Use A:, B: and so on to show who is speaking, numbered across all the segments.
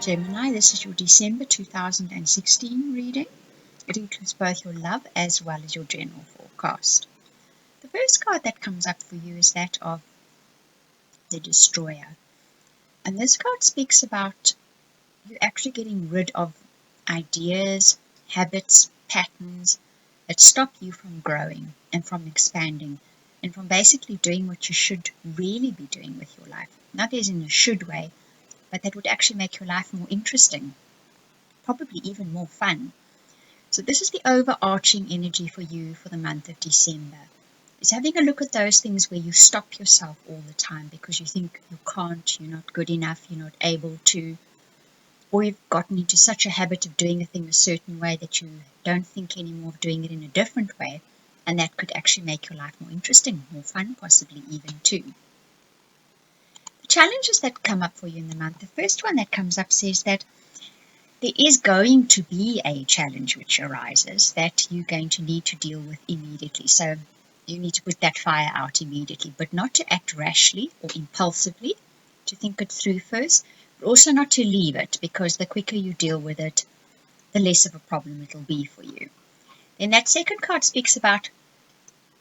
A: Gemini, this is your December 2016 reading. It includes both your love as well as your general forecast. The first card that comes up for you is that of the Destroyer. And this card speaks about you actually getting rid of ideas, habits, patterns that stop you from growing and from expanding and from basically doing what you should really be doing with your life. Not as in a should way, but that would actually make your life more interesting, probably even more fun. So this is the overarching energy for you for the month of December. It's having a look at those things where you stop yourself all the time because you think you can't, you're not good enough, you're not able to, or you've gotten into such a habit of doing a thing a certain way that you don't think anymore of doing it in a different way, and that could actually make your life more interesting, more fun, possibly even too. The challenges that come up for you in the month, the first one that comes up says that there is going to be a challenge which arises that you're going to need to deal with immediately. So you need to put that fire out immediately, but not to act rashly or impulsively, to think it through first, but also not to leave it, because the quicker you deal with it, the less of a problem it'll be for you. Then that second card speaks about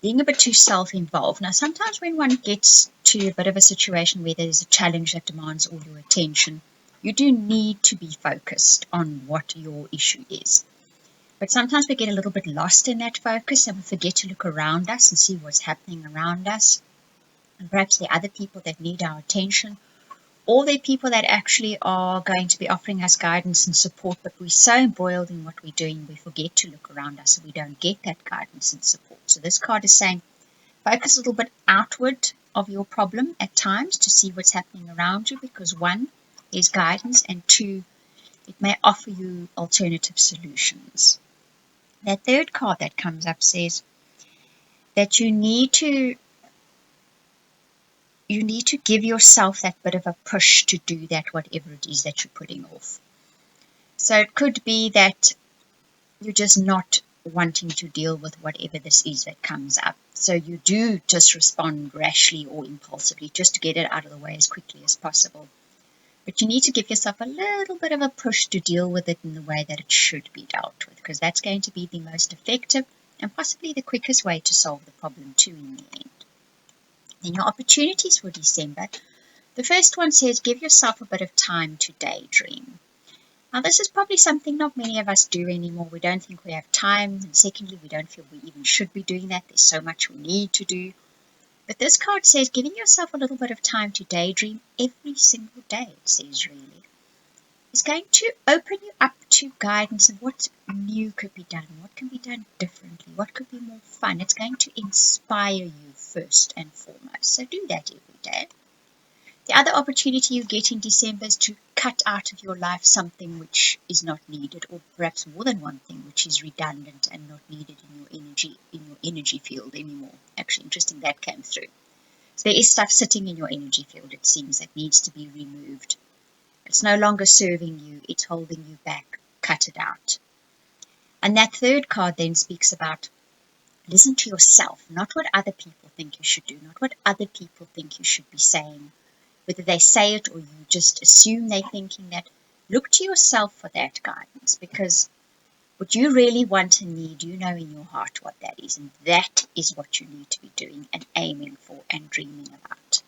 A: being a bit too self-involved. Now, sometimes when one gets to a bit of a situation where there's a challenge that demands all your attention, you do need to be focused on what your issue is. But sometimes we get a little bit lost in that focus and we forget to look around us and see what's happening around us. And perhaps there are other people that need our attention, or there are people that actually are going to be offering us guidance and support, but we're so embroiled in what we're doing, we forget to look around us and we don't get that guidance and support. So this card is saying, focus a little bit outward of your problem at times to see what's happening around you, because one, there's guidance, and two, it may offer you alternative solutions. That third card that comes up says that you need to give yourself that bit of a push to do that, whatever it is that you're putting off. So it could be that you're just not wanting to deal with whatever this is that comes up. So you do just respond rashly or impulsively just to get it out of the way as quickly as possible. But you need to give yourself a little bit of a push to deal with it in the way that it should be dealt with, because that's going to be the most effective and possibly the quickest way to solve the problem too in the end. Then your opportunities for December. The first one says give yourself a bit of time to daydream. Now this is probably something not many of us do anymore. We don't think we have time, and secondly, we don't feel we even should be doing that. There's so much we need to do. But this card says giving yourself a little bit of time to daydream every single day, it says really, is going to open you up to guidance of what new could be done, what can be done differently, what could be more fun. It's going to inspire you first and foremost. So do that every day. The other opportunity you get in December is to cut out of your life something which is not needed, or perhaps more than one thing which is redundant and not needed in your energy field anymore. Actually, interesting, that came through. So there is stuff sitting in your energy field, it seems, that needs to be removed. It's no longer serving you, it's holding you back. Cut it out. And that third card then speaks about listen to yourself, not what other people think you should do, not what other people think you should be saying, whether they say it or you just assume they're thinking that. Look to yourself for that guidance, because what you really want and need, you know in your heart what that is, and that is what you need to be doing and aiming for and dreaming about.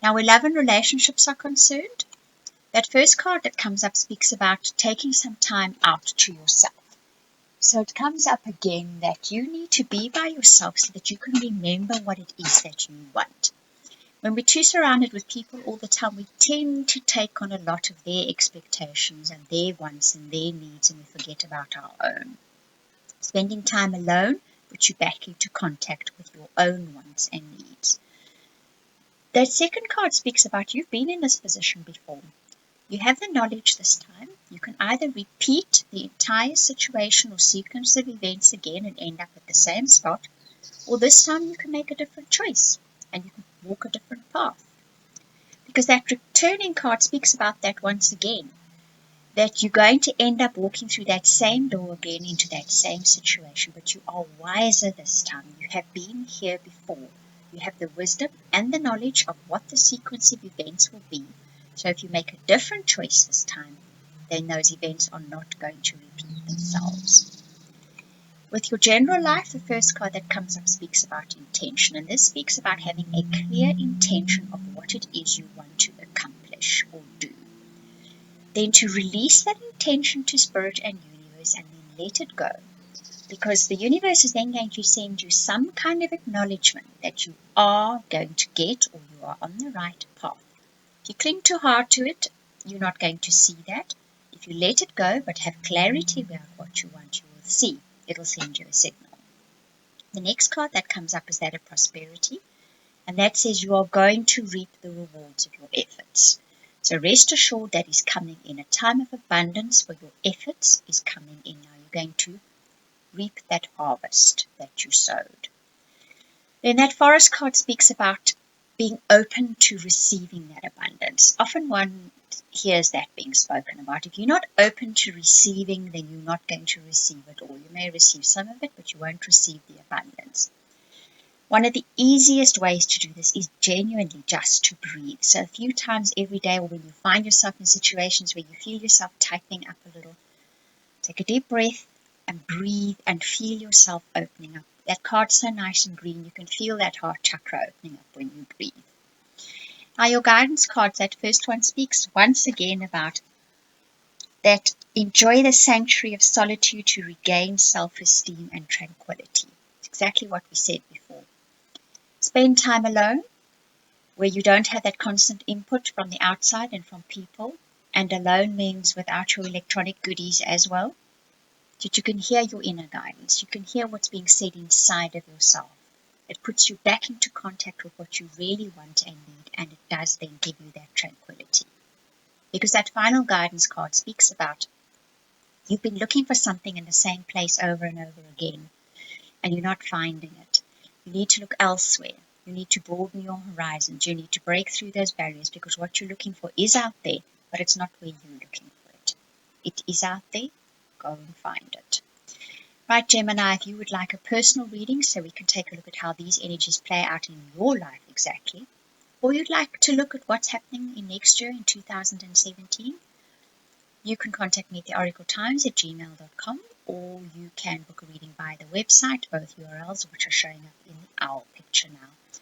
A: Now, where love and relationships are concerned, that first card that comes up speaks about taking some time out to yourself. So it comes up again that you need to be by yourself so that you can remember what it is that you want. When we're too surrounded with people all the time, we tend to take on a lot of their expectations and their wants and their needs, and we forget about our own. Spending time alone puts you back into contact with your own wants and needs. That second card speaks about you've been in this position before. You have the knowledge this time. You can either repeat the entire situation or sequence of events again and end up at the same spot, or this time you can make a different choice and you can walk a different path. Because that returning card speaks about that once again, that you're going to end up walking through that same door again into that same situation, but you are wiser this time. You have been here before. You have the wisdom and the knowledge of what the sequence of events will be. So if you make a different choice this time, then those events are not going to repeat themselves. With your general life, the first card that comes up speaks about intention, and this speaks about having a clear intention of what it is you want to accomplish or do. Then to release that intention to Spirit and Universe and then let it go. Because the universe is then going to send you some kind of acknowledgement that you are going to get or you are on the right path. If you cling too hard to it, you're not going to see that. If you let it go but have clarity about what you want, you will see. It'll send you a signal. The next card that comes up is that of prosperity, and that says you are going to reap the rewards of your efforts. So rest assured that is coming in. A time of abundance for your efforts is coming in. Now you're going to reap that harvest that you sowed. Then that forest card speaks about being open to receiving that abundance. Often one hears that being spoken about. If you're not open to receiving, then you're not going to receive it all. You may receive some of it, but you won't receive the abundance. One of the easiest ways to do this is genuinely just to breathe. So a few times every day, or when you find yourself in situations where you feel yourself tightening up a little, take a deep breath and breathe and feel yourself opening up. That card's so nice and green, you can feel that heart chakra opening up when you breathe. Now your guidance cards, that first one speaks once again about that enjoy the sanctuary of solitude to regain self-esteem and tranquility. It's exactly what we said before. Spend time alone, where you don't have that constant input from the outside and from people, and alone means without your electronic goodies as well. That you can hear your inner guidance, you can hear what's being said inside of yourself. It puts you back into contact with what you really want and need, and it does then give you that tranquility. Because that final guidance card speaks about you've been looking for something in the same place over and over again, and you're not finding it. You need to look elsewhere. You need to broaden your horizons. You need to break through those barriers, because what you're looking for is out there, but it's not where you're looking for it. It is out there. Go and find it. Right, Gemini, if you would like a personal reading so we can take a look at how these energies play out in your life exactly, or you'd like to look at what's happening in next year in 2017, you can contact me at theoracletimes@gmail.com, or you can book a reading via the website, both URLs which are showing up in our picture now.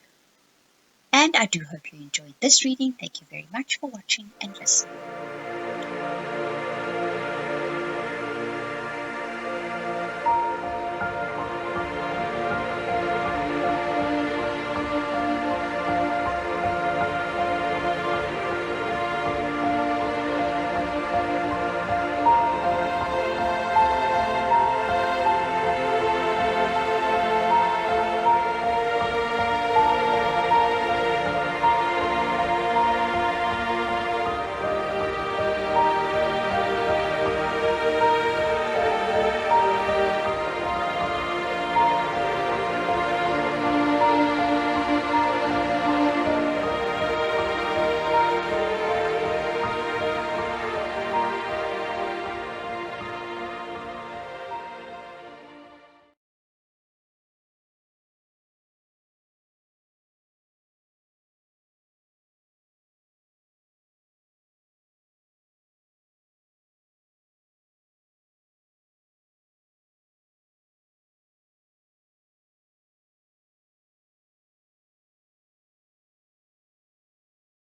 A: And I do hope you enjoyed this reading. Thank you very much for watching and listening.